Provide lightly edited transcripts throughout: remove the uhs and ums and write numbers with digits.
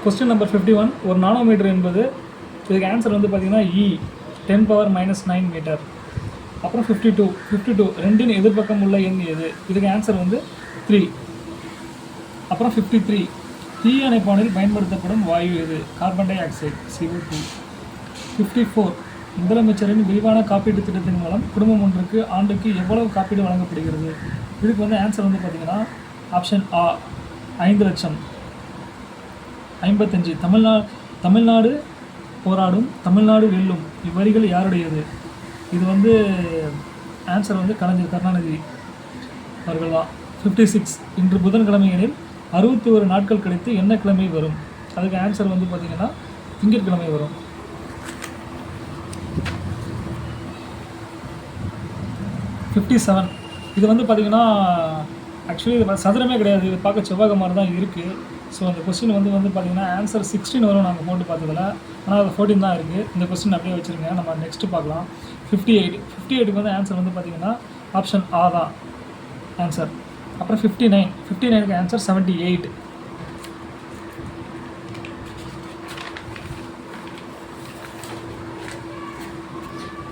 Question number 51. ஒரு nanometre என்பது, இதுக்கு ஆன்சர் வந்து பார்த்திங்கன்னா E 10⁻⁹ மீட்டர். அப்புறம் 52 ரெண்டின் எதிர்பக்கம் உள்ள எண் எது? இதுக்கு ஆன்சர் வந்து 3. அப்புறம் 53 தீயணைப்பானில் பயன்படுத்தப்படும் வாயு எது? Carbon di oxide CO2. 54 முதலமைச்சரின் விரிவான காப்பீட்டு திட்டத்தின் மூலம் குடும்பம் ஒன்றுக்கு ஆண்டுக்கு எவ்வளவு காப்பீடு வழங்கப்படுகிறது? இதுக்கு வந்து ஆன்சர் வந்து பார்த்திங்கன்னா ஆப்ஷன் A 5 லட்சம். 55 தமிழ்நாடு போராடும் தமிழ்நாடு வெல்லும் இவ்வரிகள் யாருடையது? இது வந்து ஆன்சர் வந்து கலைஞர் கருணாநிதி அவர்கள் தான். 56 இன்று புதன்கிழமை எனில் 61 நாட்கள் கழித்து என்ன கிழமை வரும்? அதுக்கு ஆன்சர் வந்து பார்த்திங்கன்னா திங்கட்கிழமை வரும். 57 இது வந்து பார்த்திங்கன்னா ஆக்சுவலி இது சதுரமே கிடையாது, இது பார்க்க செவ்வாய் மாதிரி தான் இருக்குது. ஸோ அந்த கொஸ்டின் வந்து பார்த்திங்கன்னா ஆன்சர் 16 வரும் நாங்கள் போட்டு பார்த்ததில், ஆனால் அது 14 தான் இருக்குது. இந்த கொஸ்டின் அப்படியே வச்சுருங்க, நம்ம நெக்ஸ்ட்டு பார்க்கலாம். 58 வந்து ஆன்சர் வந்து பார்த்திங்கன்னா ஆப்ஷன் A தான் ஆன்சர். அப்புறம் 59க்கு ஆன்சர் 78.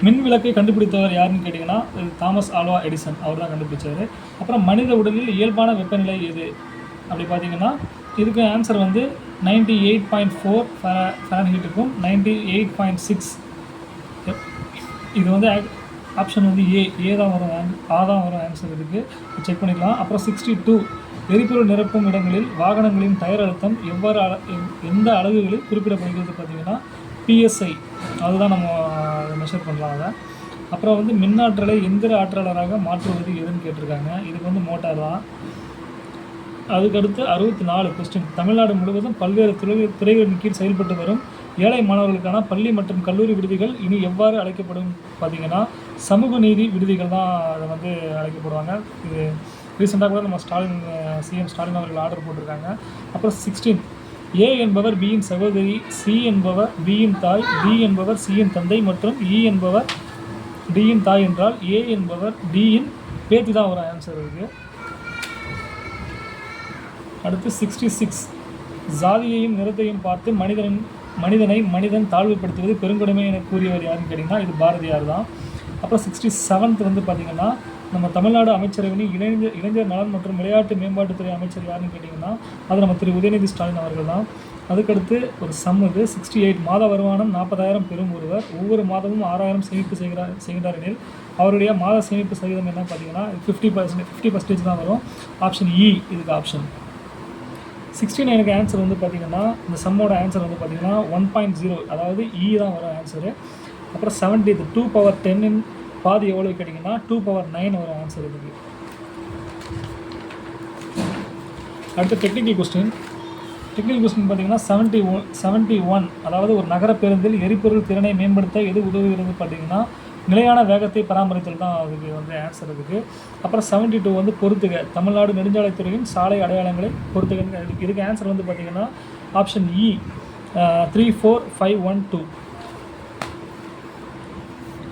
மின் விளக்கை கண்டுபிடித்தவர் யாருன்னு கேட்டிங்கன்னா தாமஸ் ஆல்வா எடிசன், அவர் தான் கண்டுபிடிச்சார். அப்புறம் மனித உடலில் இயல்பான வெப்பநிலை எது அப்படி பார்த்தீங்கன்னா இதுக்கு ஆன்சர் வந்து 98.4 ஃபாரன்ஹீட்டுக்கும் 98.6. இது வந்து ஆப்ஷன் வந்து ஏ தான் வரும், A தான் வரும் ஆன்சர். இதுக்கு செக் பண்ணிக்கலாம். அப்புறம் 62 எரிபொருள் நிரப்பும் இடங்களில் வாகனங்களின் டயர் அழுத்தம் எந்த அலகுகளில் குறிப்பிடப்படுகிறது பார்த்தீங்கன்னா PSI, அதுதான் நம்ம மெஷர் பண்ணலாம் அதை. அப்புறம் வந்து மின்னாற்றலை எந்திர ஆற்றலராக மாற்றுவது எதுன்னு கேட்டிருக்காங்க. இதுக்கு வந்து மோட்டார் தான். அதுக்கடுத்து 64 கொஸ்டின். தமிழ்நாடு முழுவதும் பல்வேறு துறைகளின் கீழ் செயல்பட்டு வரும் ஏழை மாணவர்களுக்கான பள்ளி மற்றும் கல்லூரி விடுதிகள் இனி எவ்வாறு அழைக்கப்படும் பார்த்தீங்கன்னா சமூக நீதி விடுதிகள் தான் அதை வந்து அழைக்கப்படுவாங்க. இது ரீசெண்டாக கூட நம்ம சிஎம் ஸ்டாலின் அவர்கள் ஆர்டர் போட்டிருக்காங்க. அப்புறம் 16 A என்பவர் Bயின் சகோதரி, C என்பவர் Bயின் தாய், D என்பவர் Cயின் தந்தை மற்றும் E என்பவர் Dயின் தாய் என்றால் A என்பவர் Dயின் பேத்தி தான் ஒரு ஆன்சர் இருக்குது. அடுத்து 66 ஜாதியையும் நிறத்தையும் பார்த்து மனிதன் தாழ்வுபடுத்துவது பெருங்கொடுமை என கூறியவர் யாருன்னு கேட்டிங்கன்னா இது பாரதியார் தான். அப்புறம் 67 வந்து பார்த்திங்கன்னா நம்ம தமிழ்நாடு அமைச்சரவையின் இளைஞர் நலன் மற்றும் விளையாட்டு மேம்பாட்டுத்துறை அமைச்சர் யாருன்னு கேட்டிங்கன்னா அது நம்ம திரு உதயநிதி ஸ்டாலின் அவர்கள் தான். அதுக்கடுத்து ஒரு சம் இது 68 மாத வருமானம் 40,000 பெறும் ஒருவர் ஒவ்வொரு மாதமும் 6,000 சேமிப்பு செய்கிறார் எனில் அவருடைய மாத சேமிப்பு சதவீதம் என்ன பார்த்தீங்கன்னா 50% தான் வரும். ஆப்ஷன் E இதுக்கு ஆப்ஷன். 69க்கு ஆன்சர் வந்து பார்த்திங்கன்னா இந்த சம்மோட ஆன்சர் வந்து பார்த்திங்கன்னா 1.0, அதாவது E தான் வரும் ஆன்சரு. அப்புறம் 70 2/10 பாதி எவ்வளோ கேட்டிங்கன்னா 2/9 வரும் ஆன்சர் இதுக்கு. அடுத்து டெக்னிக்கல் கொஸ்டின் பார்த்திங்கன்னா 71 அதாவது ஒரு நகர பேருந்தில் எரிபொருள் திறனை மேம்படுத்த எது உதவுகிறது பார்த்திங்கன்னா நிலையான வேகத்தை பராமரித்தல் தான் அதுக்கு வந்து ஆன்சர் இருக்குது. அப்புறம் 72 வந்து பொறுத்துக தமிழ்நாடு நெடுஞ்சாலைத்துறையின் சாலை அடையாளங்களை பொறுத்துக. இதுக்கு ஆன்சர் வந்து பார்த்திங்கன்னா ஆப்ஷன் E 34512.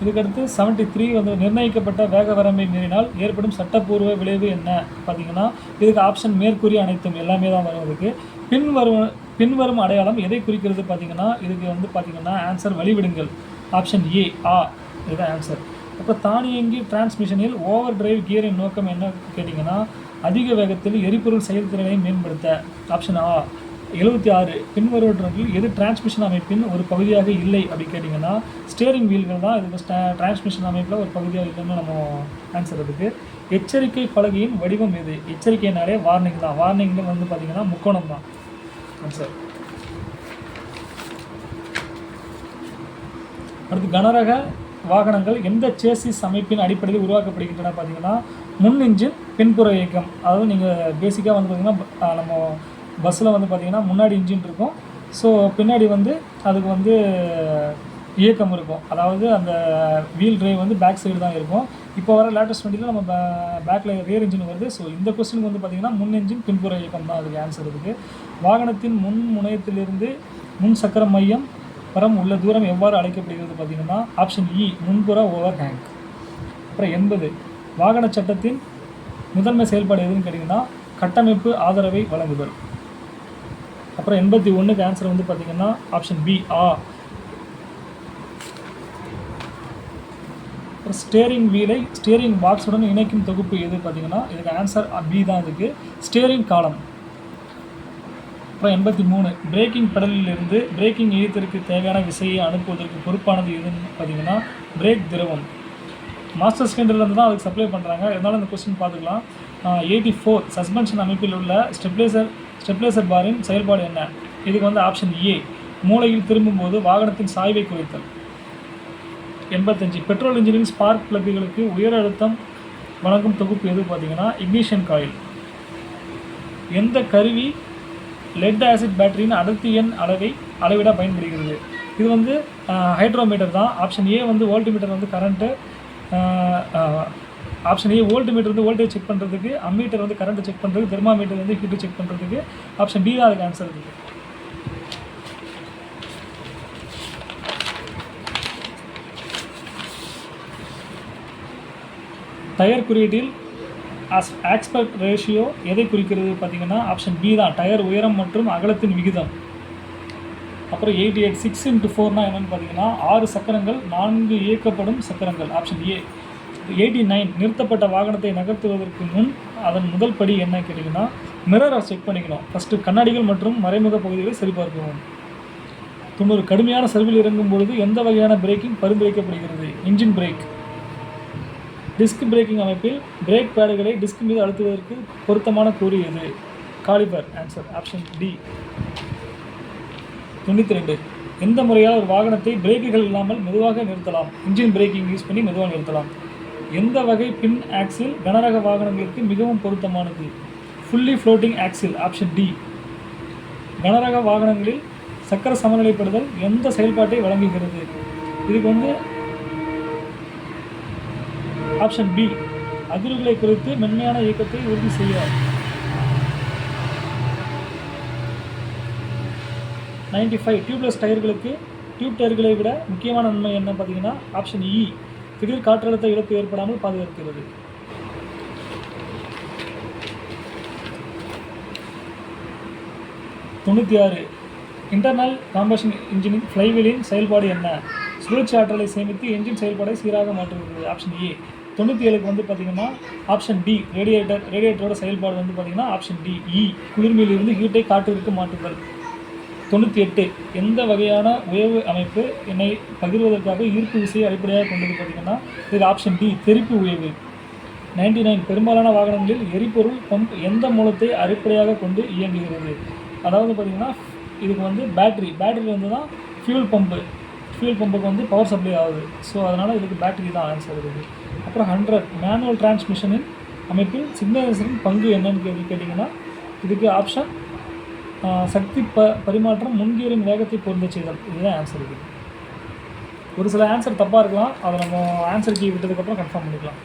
இதுக்கடுத்து 73 வந்து நிர்ணயிக்கப்பட்ட வேக வரம்பை மீறினால் ஏற்படும் சட்டப்பூர்வ விளைவு என்ன பார்த்தீங்கன்னா இதுக்கு ஆப்ஷன் மேற்கூறிய அனைத்தும் எல்லாமே தான் வரும். இதுக்கு பின்வரும் அடையாளம் எதை குறிக்கிறது பார்த்தீங்கன்னா இதுக்கு வந்து பார்த்திங்கன்னா ஆன்சர் வழிவிடுங்கள். ஆப்ஷன் A இதுதான் ஆன்சர். அப்புறம் தானியங்கி டிரான்ஸ்மிஷனில் ஓவர் டிரைவ் கியரின் நோக்கம் என்ன கேட்டிங்கன்னா அதிக வேகத்தில் எரிபொருள் செயல்திறனை மேம்படுத்த. ஆப்ஷன் A 76 பின்வருவற்றில் எது டிரான்ஸ்மிஷன் அமைப்பின் ஒரு பகுதியாக இல்லை அப்படி கேட்டிங்கன்னா ஸ்டியரிங் வீல்கள் தான் இதுக்கு டிரான்ஸ்மிஷன் அமைப்பில் ஒரு பகுதியாக இல்லைன்னு நம்ம ஆன்சர் இருக்குது. எச்சரிக்கை பலகையின் வடிவம் எது? எச்சரிக்கைனாலே வார்னிங் தான். வார்னிங்னு வந்து பார்த்திங்கன்னா முக்கோணம் தான் ஆன்சர். அடுத்து கனரக வாகனங்கள் எந்த சேசிஸ் அமைப்பின் அடிப்படையில் உருவாக்கப்படுகின்றன பார்த்தீங்கன்னா முன் இன்ஜின் பின்புற இயக்கம். அதாவது நீங்கள் பேசிக்காக வந்து பார்த்திங்கன்னா நம்ம பஸ்ஸில் வந்து பார்த்திங்கன்னா முன்னாடி இன்ஜின் இருக்கும், ஸோ பின்னாடி வந்து அதுக்கு வந்து இயக்கம் இருக்கும். அதாவது அந்த வீல் டிரைவ் வந்து பேக் சைடு தான் இருக்கும். இப்போ வர லேட்டஸ்ட் வண்டியில் நம்ம பேக்கில் ரியர் இன்ஜின் வருது. ஸோ இந்த கொஸ்டினுக்கு வந்து பார்த்திங்கன்னா முன் இன்ஜின் பின்புற இயக்கம் தான் அதுக்கு ஆன்சர் இருக்குது. வாகனத்தின் முன் முனையத்திலிருந்து முன் சக்கர மையம் வரம் உள்ள தூரம் எவ்வாறு அழைக்கப்படுகிறது பார்த்திங்கன்னா ஆப்ஷன் E முன்புற ஓவர் ஹேங். அப்புறம் 80 வாகன சட்டத்தின் முதன்மை செயல்பாடு எதுன்னு கேட்டிங்கன்னா கட்டமைப்பு ஆதரவை வழங்குதல். அப்புறம் 81க்கு ஆன்சர் வந்து பார்த்திங்கன்னா ஆப்ஷன் பி ஆ. அப்புறம் ஸ்டேரிங் வீலை ஸ்டேரிங் பாக்ஸுடன் இணைக்கும் தொகுப்பு எது பார்த்திங்கன்னா இதுக்கு ஆன்சர் பி தான். இதுக்கு ஸ்டேரிங் காலம். அப்புறம் 83 பிரேக்கிங் பெடலிலிருந்து பிரேக்கிங் இயந்திரத்திற்கு தேவையான விசையை அனுப்புவதற்கு பொறுப்பானது எதுன்னு பார்த்தீங்கன்னா பிரேக் திரவம். மாஸ்டர் சிலிண்டர்லேருந்து தான் அதுக்கு சப்ளை பண்ணுறாங்க. இருந்தாலும் இந்த கொஸ்டின் பார்த்துக்கலாம். 84 சஸ்பென்ஷன் அமைப்பில் உள்ள ஸ்டெப்லேசர் பாரின் செயல்பாடு என்ன? இதுக்கு வந்து ஆப்ஷன் ஏ மூலையில் திரும்பும்போது வாகனத்தின் சாய்வை குறைத்தல். 85 பெட்ரோல் இன்ஜினின் ஸ்பார்க் பிளக்குகளுக்கு உயர் அழுத்தம் வழங்கும் தொகுப்பு எது பார்த்தீங்கன்னா இக்னிஷன் காயில். எந்த கருவி லெட் ஆசிட் பேட்டரியின் அடர்த்தி எண் அளவிட பயன்படுகிறது? இது வந்து ஹைட்ரோமீட்டர் தான். ஆப்ஷன் ஏ வந்து வோல்ட்மீட்டர் வந்து கரண்ட்டு. ஆப்ஷன் ஏ வோல்ட்மீட்டர் வந்து வோல்டேஜ் செக் பண்ணுறதுக்கு, அம்மீட்டர் வந்து கரண்ட்டு செக் பண்ணுறதுக்கு, தெர்மாமீட்டர் வந்து ஹீட்டு செக் பண்ணுறதுக்கு. ஆப்ஷன் டி தான் அதுக்கு ஆன்சர் இருக்குது. டயர் குறியீட்டில் ஆஸ்பெக்ட் ரேஷியோ எதை குறிக்கிறது பார்த்தீங்கன்னா ஆப்ஷன் பி தான், டயர் உயரம் மற்றும் அகலத்தின் விகிதம். அப்புறம் 88 6x4 என்னென்னு பார்த்தீங்கன்னா 6 சக்கரங்கள் 4 இயக்கப்படும் சக்கரங்கள். Option A. 89 நிறுத்தப்பட்ட வாகனத்தை நகர்த்துவதற்கு முன் அதன் முதல் படி என்ன கேட்டிங்கன்னா மிரரை செக் பண்ணிக்கணும். ஃபஸ்ட்டு கண்ணாடிகள் மற்றும் மறைமுக பகுதிகளை சரிபார்க்கணும். 90 கடுமையான சர்வில் இறங்கும் பொழுது எந்த வகையான பிரேக்கிங் பரிந்துரைக்கப்படுகிறது? Engine break. டிஸ்க் பிரேக்கிங் அமைப்பில் பிரேக் பேடுகளை டிஸ்க் மீது அழுத்துவதற்கு பொருத்தமான கூறு எது? காலிபர். Answer option D. 92 எந்த முறையால் ஒரு வாகனத்தை பிரேக்குகள் இல்லாமல் மெதுவாக நிறுத்தலாம்? இன்ஜின் பிரேக்கிங் யூஸ் பண்ணி மெதுவாக நிறுத்தலாம். எந்த வகை பின் ஆக்சில் கனரக வாகனங்களுக்கு மிகவும் பொருத்தமானது? Fully floating axle. Option D. கனரக வாகனங்களில் சக்கர சமநிலைப்படுதல் எந்த செயல்பாட்டை வழங்குகிறது? இதுக்கு வந்து ஆப்ஷன் பி அதிர்வுகளை குறித்து மென்மையான இயக்கத்தை உறுதி செய்ய. 95 டியூப்லெஸ் டயர்களுக்கு டியூப் டயர்களை விட முக்கியமான நன்மை என்ன பார்த்தீங்கன்னா ஆப்ஷன் இ திடீர் காற்றழுத்த இழப்பு ஏற்படாமல் பாதுகாக்கிறது. 96 இன்டர்னல் காம்பஷன் இன்ஜினின் ஃப்ளைவீலின் செயல்பாடு என்ன? சுழற்சி ஆற்றலை சேமித்து என்ஜின் செயல்பாடை சீராக மாற்றுகிறது. Option A. 97க்கு வந்து பார்த்தீங்கன்னா ஆப்ஷன் டி ரேடியேட்டரோட செயல்பாடு வந்து பார்த்தீங்கன்னா ஆப்ஷன் டி இ குளிர்மையிலிருந்து ஹீட்டை காற்றிற்கு மாற்றுதல். 98 எந்த வகையான உயவு அமைப்பு என்னை பகிர்வதற்காக ஈர்ப்பு விசையை அடிப்படையாக கொண்டது பார்த்தீங்கன்னா இது ஆப்ஷன் டி தெறிப்பு உயவு. 99 பெரும்பாலான வாகனங்களில் எரிபொருள் பம்ப் எந்த மூலத்தை அடிப்படையாக கொண்டு இயங்குகிறது? அதாவது பார்த்தீங்கன்னா இதுக்கு வந்து பேட்டரி வந்து தான் ஃபியூல் பம்புக்கு வந்து பவர் சப்ளை ஆகுது. ஸோ அதனால் இதுக்கு பேட்டரி தான் ஆன்சர் இருக்குது. அப்புறம் 100 மேனுவல் டிரான்ஸ்மிஷனின் அமைப்பில் சிக்னலைசரின் பங்கு என்னன்னு கேட்டிங்கன்னா இதுக்கு ஆப்ஷன் சக்தி பரிமாற்றம் முன்கியரின் வேகத்தை பொருந்த செய்தல். இதுதான் ஆன்சர் இருக்குது. ஒரு சில ஆன்சர் தப்பாக இருக்கலாம், அதை நம்ம ஆன்சர் கீ விட்டதுக்கப்புறம் கன்ஃபார்ம் பண்ணிக்கலாம்.